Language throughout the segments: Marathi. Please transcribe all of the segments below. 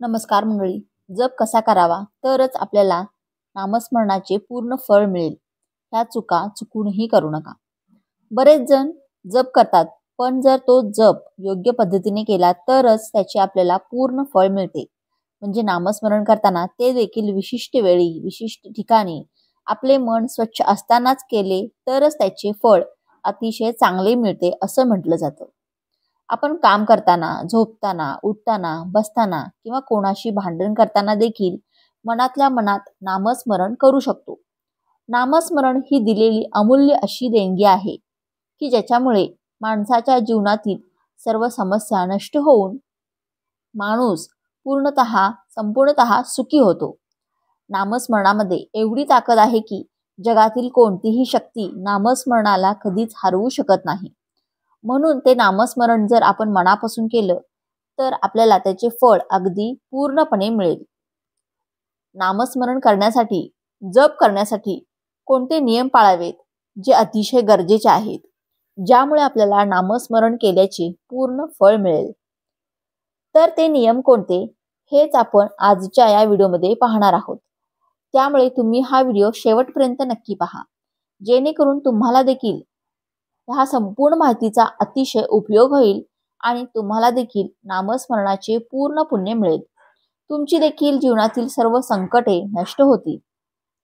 नमस्कार मंडळी. जप कसा करावा तरच आपल्याला नामस्मरणाचे पूर्ण फळ मिळेल. ह्या चुका चुकूनही करू नका. बरेच जण जप करतात, पण जर तो जप योग्य पद्धतीने केला तरच त्याचे आपल्याला पूर्ण फळ मिळते. म्हणजे नामस्मरण करताना ते देखील विशिष्ट वेळी विशिष्ट ठिकाणी आपले मन स्वच्छ असतानाच केले तरच त्याचे फळ अतिशय चांगले मिळते असं म्हटलं जातं. आपण काम करताना, झोपताना, उठताना, बसताना किंवा कोणाशी भांडण करताना देखील मनातल्या मनात नामस्मरण करू शकतो. नामस्मरण ही दिलेली अमूल्य अशी देणगी आहे की ज्याच्यामुळे माणसाच्या जीवनातील सर्व समस्या नष्ट होऊन माणूस संपूर्णतः सुखी होतो. नामस्मरणामध्ये एवढी ताकद आहे की जगातील कोणतीही शक्ती नामस्मरणाला कधीच हरवू शकत नाही. म्हणून ते नामस्मरण जर आपण मनापासून केलं तर आपल्याला त्याचे फळ अगदी पूर्णपणे मिळेल. नामस्मरण करण्यासाठी, जप करण्यासाठी कोणते नियम पाळावेत जे अतिशय गरजेचे आहेत, ज्यामुळे आपल्याला नामस्मरण केल्याचे पूर्ण फळ मिळेल. तर ते नियम कोणते हेच आपण आजच्या या व्हिडिओमध्ये पाहणार आहोत. त्यामुळे तुम्ही हा व्हिडिओ शेवटपर्यंत नक्की पहा, जेणेकरून तुम्हाला देखील ह्या संपूर्ण माहितीचा अतिशय उपयोग होईल आणि तुम्हाला देखील नामस्मरणाचे पूर्ण पुण्य मिळेल. तुमची देखील जीवनातील सर्व संकटे नष्ट होतील.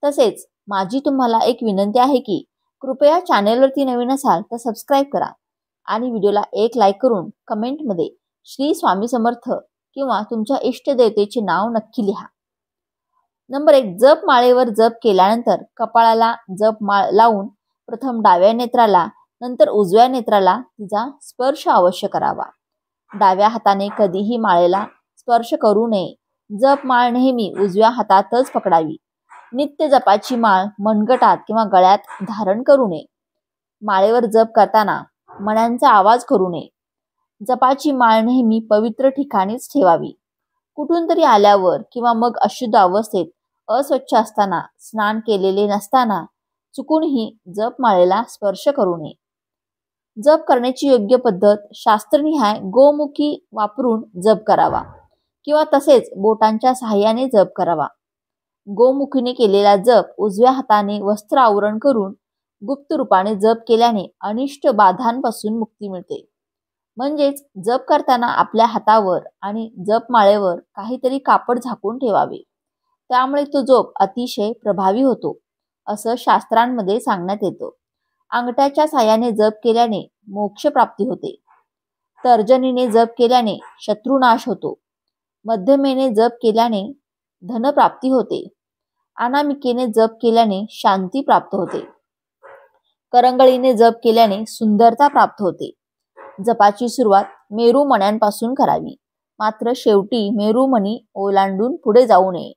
तसेच माझी तुम्हाला एक विनंती आहे की कृपया चॅनेलवरती नवीन असाल तर सबस्क्राईब करा आणि व्हिडिओला एक लाईक करून कमेंटमध्ये श्री स्वामी समर्थ किंवा तुमच्या इष्टदेवतेचे नाव नक्की लिहा. नंबर 1, जप माळेवर जप केल्यानंतर कपाळाला जप माळ लावून प्रथम डाव्या नेत्राला नंतर उजव्या नेत्राला तिचा स्पर्श अवश्य करावा. डाव्या हाताने कधीही माळेला स्पर्श करू नये. जप माळ नेहमी उजव्या हातातच पकडावी. नित्य जपाची माळ मनगटात किंवा गळ्यात धारण करू नये. माळेवर जप करताना मण्यांचा आवाज करू नये. जपाची माळ नेहमी पवित्र ठिकाणीच ठेवावी. कुठून तरी आल्यावर किंवा मग अशुद्ध अवस्थेत, अस्वच्छ असताना, स्नान केलेले नसताना चुकूनही जप माळेला स्पर्श करू नये. जप करण्याची योग्य पद्धत शास्त्रनिहाय गोमुखी वापरून जप करावा किंवा तसेच बोटांच्या सहाय्याने जप करावा. गोमुखीने केलेला जप उजव्या हाताने वस्त्र आवरण करून गुप्त रूपाने जप केल्याने अनिष्ट बाधांपासून मुक्ती मिळते. म्हणजेच जप करताना आपल्या हातावर आणि जप माळेवर काहीतरी कापड झाकून ठेवावे. त्यामुळे तो जप अतिशय प्रभावी होतो असं शास्त्रांमध्ये सांगण्यात येतं. अंगठ्याच्या साह्याने जप केल्याने मोक्ष प्राप्ती होते. तर्जनीने जप केल्याने शत्रुनाश होतो. मध्यमेने जप केल्याने धनप्राप्ती होते. अनामिकेने जप केल्याने शांती प्राप्त होते. करंगळीने जप केल्याने सुंदरता प्राप्त होते. जपाची सुरुवात मेरुमण्यांपासून करावी, मात्र शेवटी मेरुमणी ओलांडून पुढे जाऊ नये.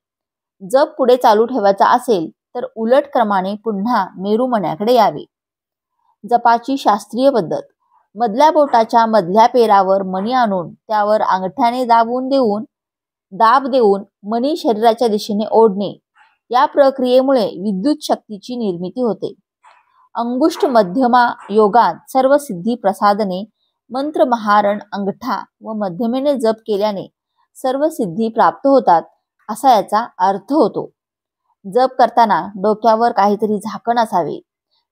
जप पुढे चालू ठेवायचा असेल तर उलट क्रमाने पुन्हा मेरुमण्याकडे यावे. जपाची शास्त्रीय पद्धत: मधल्या बोटाच्या मधल्या पेरावर मणी आणून त्यावर अंगठ्याने दाब देऊन मणी शरीराच्या दिशेने ओढणे. या प्रक्रियेमुळे विद्युत शक्तीची निर्मिती होते. अंगुष्ठ मध्यमा योगात सर्व सिद्धी प्रसादने मंत्र महारण अंगठा व मध्यमेने जप केल्याने सर्व सिद्धी प्राप्त होतात असा याचा अर्थ होतो. जप करताना डोक्यावर काहीतरी झाकण असावे.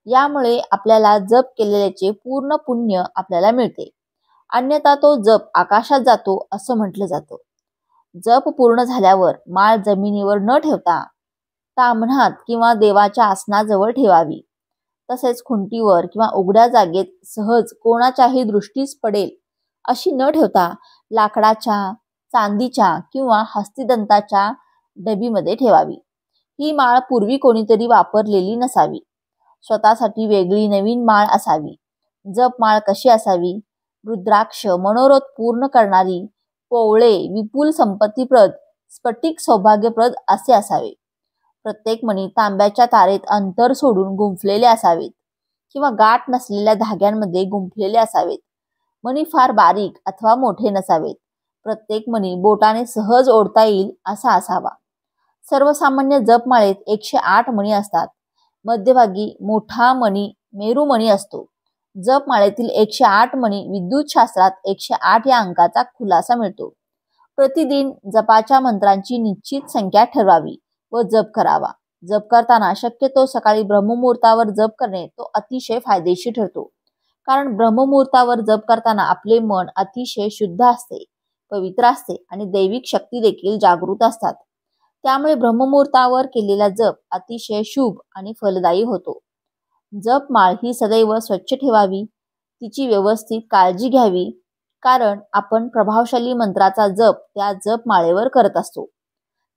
यामुळे आपल्याला जप केलेल्याचे पूर्ण पुण्य आपल्याला मिळते. अन्यथा तो जप आकाशात जातो असं म्हटलं जातं. जप पूर्ण झाल्यावर माळ जमिनीवर न ठेवता ताम्हणात किंवा देवाच्या आसनाजवळ ठेवावी. तसेच खुंटीवर किंवा उघड्या जागेत सहज कोणाच्याही दृष्टीस पडेल अशी न ठेवता लाकडाच्या, चांदीच्या किंवा हस्तिदंताच्या डबीमध्ये ठेवावी. ही माळ पूर्वी कोणीतरी वापरलेली नसावी. स्वतःसाठी वेगळी नवीन माळ असावी. जप माळ कशी असावी? रुद्राक्ष मनोरथ पूर्ण करणारी, पोवळे, विपुल संपत्तीप्रद, स्फटिक सौभाग्यप्रद असे असावे. प्रत्येक मणी तांब्याच्या तारेत अंतर सोडून गुंफलेले असावेत किंवा गाठ नसलेल्या धाग्यांमध्ये गुंफलेले असावेत. मणी फार बारीक अथवा मोठे नसावेत. प्रत्येक मणी बोटाने सहज ओढता येईल असा असावा. सर्वसामान्य जपमाळेत 108 मणी असतात. मध्यभागी मोठा मणी मेरुमणी असतो. जपमाळेतील 108 मणी विद्युत शास्त्रात 108 या अंकाचा खुलासा मिळतो. प्रतिदिन जपाच्या मंत्रांची निश्चित संख्या ठरवावी व जप करावा. जप करताना शक्यतो सकाळी ब्रह्ममुहूर्तावर जप करणे तो अतिशय फायदेशीर ठरतो. कारण ब्रह्ममुहूर्तावर जप करताना आपले मन अतिशय शुद्ध असते, पवित्र असते आणि दैविक शक्ती देखील जागृत असतात. त्यामुळे ब्रह्ममुहूर्तावर केलेला जप अतिशय शुभ आणि फलदायी होतो. जपमाळ ही सदैव स्वच्छ ठेवावी, तिची व्यवस्थित काळजी घ्यावी, कारण आपण प्रभावशाली मंत्राचा जप त्या जपमाळेवर करत असतो.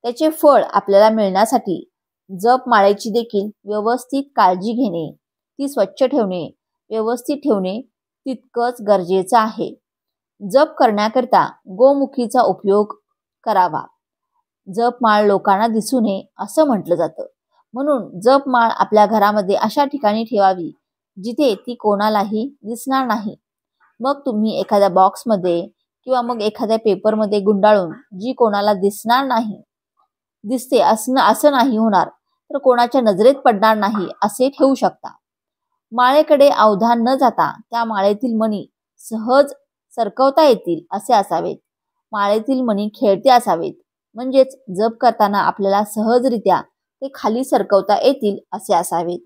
त्याचे फळ आपल्याला मिळण्यासाठी जपमाळेची देखील व्यवस्थित काळजी घेणे, ती स्वच्छ ठेवणे, व्यवस्थित ठेवणे तितकंच गरजेचं आहे. जप करण्याकरिता गोमुखीचा उपयोग करावा. जपमाळ लोकांना दिसू नये असं म्हटलं जातं. म्हणून जपमाळ आपल्या घरामध्ये अशा ठिकाणी ठेवावी जिथे ती कोणालाही दिसणार नाही. मग तुम्ही एखाद्या बॉक्समध्ये किंवा मग एखाद्या पेपरमध्ये गुंडाळून जी कोणाला दिसणार नाही, दिसते असं नाही होणार, तर कोणाच्या नजरेत पडणार नाही असे ठेवू शकता. माळेकडे अवधान न जाता त्या माळेतील मणी सहज सरकवता येतील असे असावेत. माळेतील मणी खेळते असावेत, म्हणजेच जप करताना आपल्याला सहजरित्या ते खाली सरकवता येतील असे असावेत.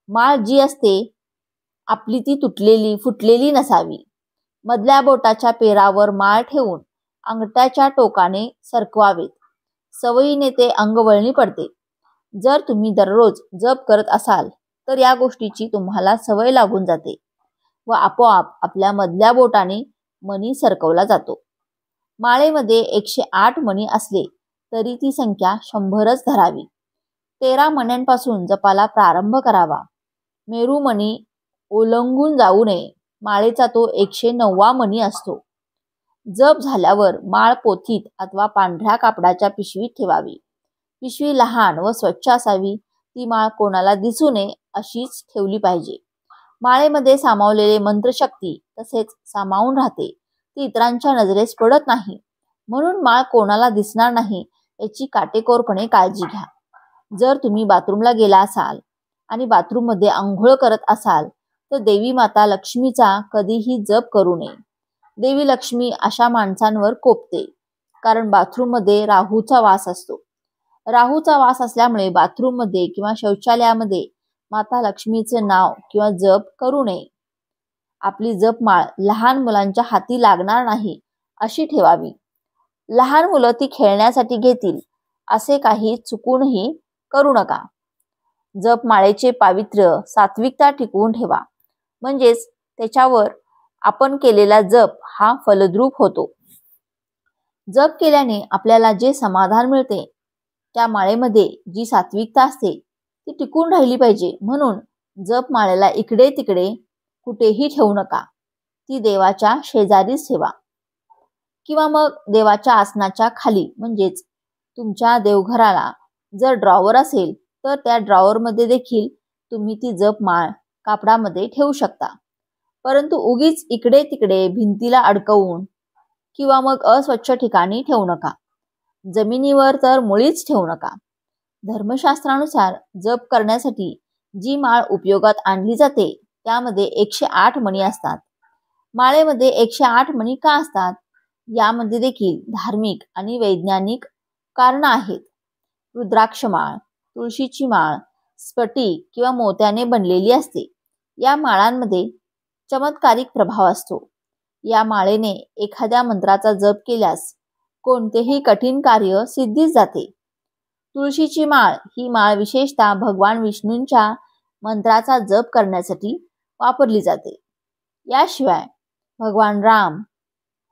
माळ जी असते आपली ती तुटलेली फुटलेली नसावी. मधल्या बोटाच्या पेरावर माळ ठेवून अंगठ्याच्या टोकाने सरकवावेत. सवयीने ते अंगवळणी पडते. जर तुम्ही दररोज जप करत असाल तर या गोष्टीची तुम्हाला सवय लागून जाते व आपोआप आपल्या मधल्या बोटाने मणी सरकवला जातो. माळेमध्ये 108 मणी असले तरी ती संख्या 100च धरावी. 13 मण्यांपासून जपाला प्रारंभ करावा. मेरू मणी ओलांडून जाऊ नये. माळेचा तो 109वा मणी असतो. जप झाल्यावर माळ पोथीत अथवा पांढऱ्या कापडाच्या पिशवीत ठेवावी. पिशवी लहान व स्वच्छ असावी. ती माळ कोणाला दिसू नये अशीच ठेवली पाहिजे. माळेमध्ये सामावलेले मंत्रशक्ती तसेच सामावून राहते, ती इतरांच्या नजरेस पडत नाही. म्हणून माळ कोणाला दिसणार नाही याची काटेकोरपणे काळजी घ्या. जर तुम्ही बाथरूमला गेला असाल आणि बाथरूममध्ये आंघोळ करत असाल तर देवी माता लक्ष्मीचा कधीही जप करू नये. देवी लक्ष्मी अशा माणसांवर कोपते, कारण बाथरूममध्ये राहूचा वास असतो. राहूचा वास असल्यामुळे बाथरूममध्ये किंवा शौचालयामध्ये माता लक्ष्मीचे नाव किंवा जप करू नये. आपली जपमाळ लहान मुलांच्या हाती लागणार नाही अशी ठेवावी. लहान मुलं ती खेळण्यासाठी घेतील असे काही चुकूनही करू नका. जपमाळेचे पावित्र्य सात्विकता टिकवून ठेवा, म्हणजेच त्याच्यावर आपण केलेला जप हा फलद्रूप होतो. जप केल्याने आपल्याला जे समाधान मिळते त्या माळेमध्ये जी सात्विकता असते ती टिकून राहिली पाहिजे. म्हणून जप माळेला इकडे तिकडे कुठेही ठेवू नका. ती देवाच्या शेजारीच ठेवा किंवा मग देवाच्या आसनाच्या खाली, म्हणजेच तुमच्या देवघराला जर ड्रॉवर असेल तर त्या ड्रॉवरमध्ये देखील तुम्ही ती जपमाळ कापडामध्ये ठेवू शकता. परंतु उगीच इकडे तिकडे भिंतीला अडकवून किंवा मग अस्वच्छ ठिकाणी ठेवू नका. जमिनीवर तर मुळीच ठेवू नका. धर्मशास्त्रानुसार जप करण्यासाठी जी माळ उपयोगात आणली जाते त्यामध्ये 108 मणी असतात. माळेमध्ये 108 मणी का असतात यामध्ये देखील धार्मिक आणि वैज्ञानिक कारणं आहेत. रुद्राक्ष माळ, तुळशीची माळ स्फटिक किंवा मोत्याने बनलेली असते. या माळांमध्ये चमत्कारिक प्रभाव असतो. या माळेने एखाद्या मंत्राचा जप केल्यास कोणतेही कठीण कार्य सिद्धीस जाते. तुळशीची माळ ही माळ विशेषतः भगवान विष्णूंच्या मंत्राचा जप करण्यासाठी वापरली जाते. याशिवाय भगवान राम,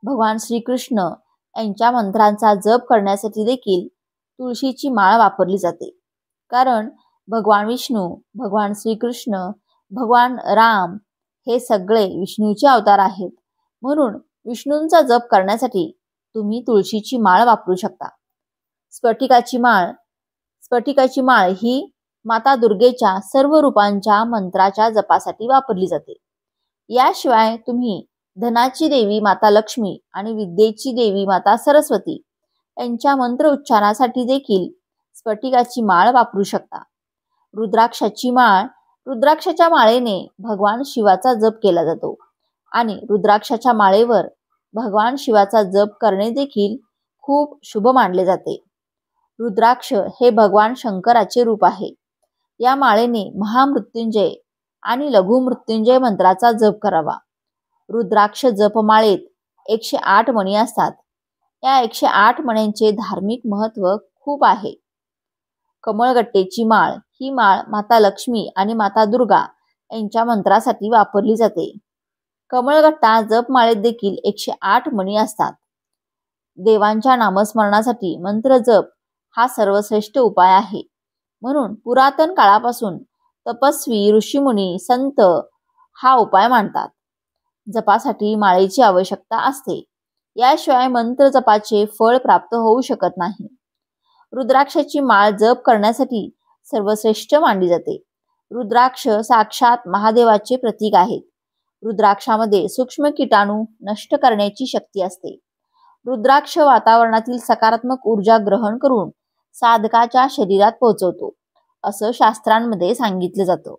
भगवान श्रीकृष्ण यांच्या मंत्रांचा जप करण्यासाठी देखील तुळशीची माळ वापरली जाते. कारण भगवान विष्णू, भगवान श्रीकृष्ण, भगवान राम हे सगळे विष्णूचे अवतार आहेत. म्हणून विष्णूंचा जप करण्यासाठी तुम्ही तुळशीची माळ वापरू शकता. स्फटिकाची माळ ही माता दुर्गेच्या सर्व रूपांच्या मंत्राच्या जपासाठी वापरली जाते. याशिवाय तुम्ही धनाची देवी माता लक्ष्मी आणि विद्येची देवी माता सरस्वती यांच्या मंत्र उच्चारासाठी देखील स्फटिकाची माळ वापरू शकता. रुद्राक्षाची माळ, रुद्राक्षाच्या माळेने भगवान शिवाचा जप केला जातो आणि रुद्राक्षाच्या माळेवर भगवान शिवाचा जप करणे देखील खूप शुभ मानले जाते. रुद्राक्ष हे भगवान शंकराचे रूप आहे. या माळेने महामृत्युंजय आणि लघुमृत्युंजय मंत्राचा जप करावा. रुद्राक्ष जपमाळेत 108 मणी असतात. या 108 मण्यांचे धार्मिक महत्त्व खूप आहे. कमळगट्टेची माळ ही माळ माता लक्ष्मी आणि माता दुर्गा यांच्या मंत्रासाठी वापरली जाते. कमळगट्टा जपमाळेत देखील 108 मणी असतात. देवांच्या नामस्मरणासाठी मंत्र जप हा सर्वश्रेष्ठ उपाय आहे. म्हणून पुरातन काळापासून तपस्वी, ऋषीमुनी, संत हा उपाय मानतात. जपासाठी माळेची आवश्यकता असते. याशिवाय मंत्र जपाचे फळ प्राप्त होऊ शकत नाही. रुद्राक्षाची माळ जप करण्यासाठी सर्वश्रेष्ठ मानली जाते. रुद्राक्ष साक्षात महादेवाचे प्रतीक आहेत. रुद्राक्षामध्ये सूक्ष्म कीटाणू नष्ट करण्याची शक्ती असते. रुद्राक्ष वातावरणातील सकारात्मक ऊर्जा ग्रहण करून साधकाच्या शरीरात पोहोचवतो, असं शास्त्रांमध्ये सांगितलं जातं.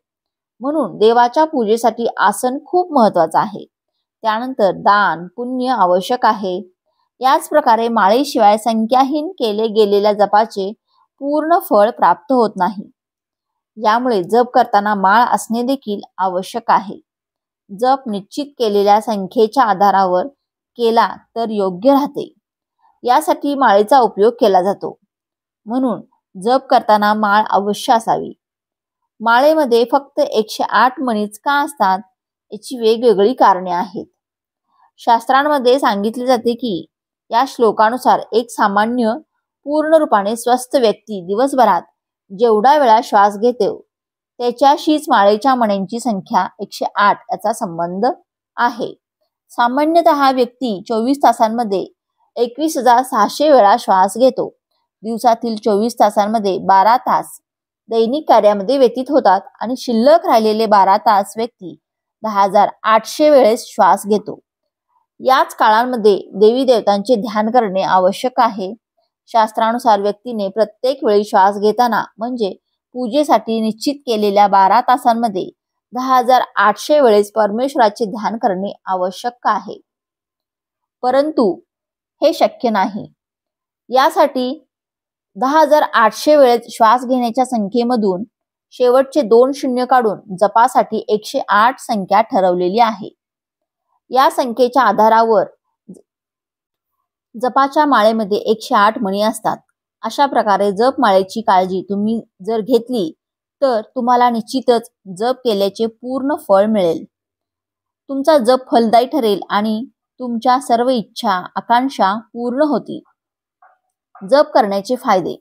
म्हणून देवाच्या पूजेसाठी आसन खूप महत्वाचं आहे. त्यानंतर दान, पुण्य आवश्यक आहे. याच प्रकारे माळेशिवाय संख्याहीन केले गेलेल्या जपाचे पूर्ण फळ प्राप्त होत नाही. यामुळे जप करताना माळ असणे देखील आवश्यक आहे. जप निश्चित केलेल्या संख्येच्या आधारावर केला तर योग्य राहते. यासाठी माळेचा उपयोग केला जातो. म्हणून जप करताना माळ अवश्य असावी. माळेमध्ये फक्त 108 मणीच का असतात याची वेगवेगळी कारणे आहेत. शास्त्रांमध्ये सांगितले जाते की या श्लोकानुसार एक सामान्य पूर्ण रूपाने स्वस्थ व्यक्ती दिवसभरात जेवढा वेळा श्वास घेतो त्याच्याशीच माळेच्या मण्यांची संख्या 108 याचा संबंध आहे. सामान्यतः व्यक्ती 24 तासांमध्ये 21,600 वेळा श्वास घेतो. दिवसातील 24 तासांमध्ये 12 तास दैनिक कार्यामध्ये व्यतीत होतात आणि शिल्लक राहिलेले 12 तास व्यक्ती 10,800 वेळेस श्वास घेतो. याच काळांमध्ये देवी देवतांचे ध्यान करणे आवश्यक आहे. शास्त्रानुसार व्यक्तीने प्रत्येक वेळी श्वास घेताना म्हणजे पूजेसाठी निश्चित केलेल्या 12 तासांमध्ये 10,800 वेळेस परमेश्वराचे ध्यान करणे आवश्यक आहे. परंतु हे शक्य नाही. यासाठी 10,800 वेळेस श्वास घेण्याच्या संख्येमधून शेवटचे 2 शून्य काढून जपासाठी 108 संख्या ठरवलेली आहे. या संख्येच्या आधारावर जपाच्या माळेमध्ये 108 मणी असतात. अशा प्रकारे जप माळेची काळजी तुम्ही जर घेतली तर तुम्हाला निश्चितच जप केल्याचे पूर्ण फळ मिळेल. तुमचा जप फलदायी ठरेल आणि तुमच्या सर्व इच्छा, आकांक्षा पूर्ण होतील. जप करण्याचे फायदे.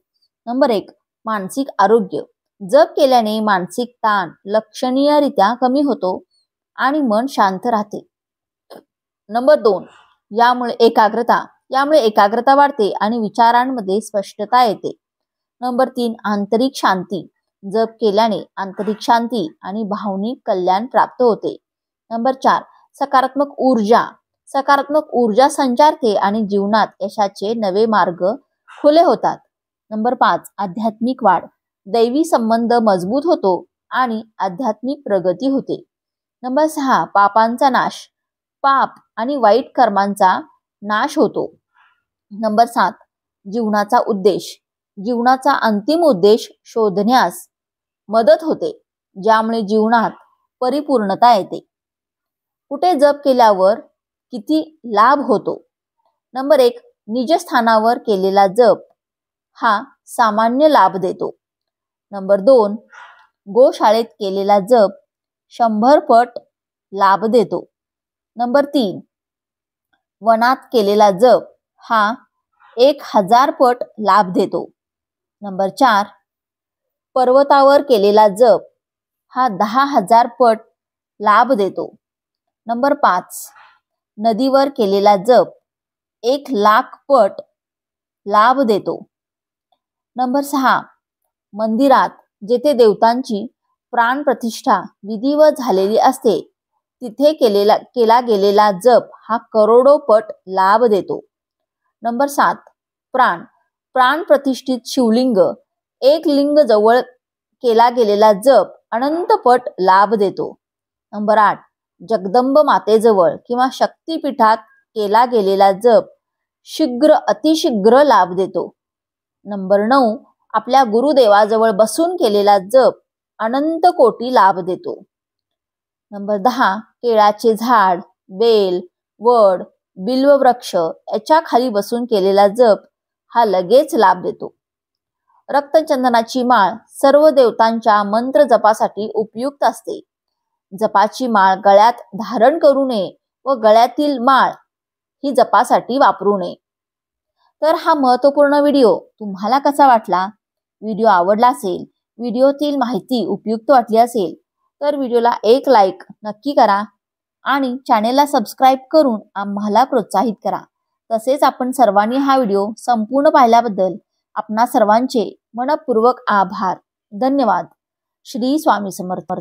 नंबर 1, मानसिक आरोग्य. जप केल्याने मानसिक ताण लक्षणीयरित्या कमी होतो आणि मन शांत राहते. नंबर 2, यामुळे एकाग्रता वाढते आणि विचारांमध्ये स्पष्टता येते. नंबर 3, आंतरिक शांती. जप केल्याने आंतरिक शांती आणि भावनिक कल्याण प्राप्त होते. नंबर 4, सकारात्मक ऊर्जा संचारते आणि जीवनात यशाचे नवे मार्ग खुले होतात. नंबर 5, आध्यात्मिक वाढ. दैवी संबंध मजबूत होतो आणि आध्यात्मिक प्रगती होते. नंबर 6, पापांचा नाश. पाप आणि वाईट कर्मांचा नाश होतो. नंबर 7, जीवनाचा उद्देश. जीवनाचा अंतिम उद्देश शोधण्यास मदत होते, ज्यामुळे जीवनात परिपूर्णता येते. कुठे जप केल्यावर किती लाभ होतो. नंबर 1, निजस्थानावर केलेला जप हा सामान्य लाभ देतो. नंबर 2, गोशाळेत केलेला जप 100 पट लाभ देतो. नंबर 3, वनात केलेला जप हा 1000 पट लाभ देतो. नंबर 4, पर्वतावर केलेला जप हा 10,000 पट लाभ देतो. नंबर 5, नदीवर केलेला जप 1,00,000 पट लाभ देतो. नंबर 6, मंदिरात जेथे देवतांची प्राणप्रतिष्ठा विधिवत झालेली असते तिथे केला गेलेला जप हा करोडो पट लाभ देतो. नंबर 7, प्राण प्रतिष्ठित शिवलिंग एक लिंग जवळ केला गेलेला जप अनंत पट लाभ देतो. नंबर 8, जगदंब मातेजवळ किंवा शक्तिपीठात केला गेलेला जप शीघ्र अतिशीघ्र लाभ देतो. नंबर 9, आपल्या गुरुदेवाजवळ बसून केलेला जप अनंत कोटी लाभ देतो. नंबर 10, केळाचे झाड, बेल, वड, बिल्ववृक्ष याच्या खाली बसून केलेला जप हा लगेच लाभ देतो. रक्तचंदनाची माळ सर्व देवतांच्या मंत्र जपासाठी उपयुक्त असते. जपाची माळ गळ्यात धारण करू नये व गळ्यातील माळ ही जपासाठी वापरू नये. तर हा महत्त्वपूर्ण व्हिडिओ तुम्हाला कसा वाटला? व्हिडिओ आवडला असेल, व्हिडिओतील माहिती उपयुक्त वाटली असेल तर व्हिडिओला एक लाईक नक्की करा आणि चॅनेलला सबस्क्राईब करून आम्हाला प्रोत्साहित करा. तसेच आपण सर्वांनी हा व्हिडिओ संपूर्ण पाहिल्याबद्दल आपणा सर्वांचे मनपूर्वक आभार. धन्यवाद. श्री स्वामी समर्थ.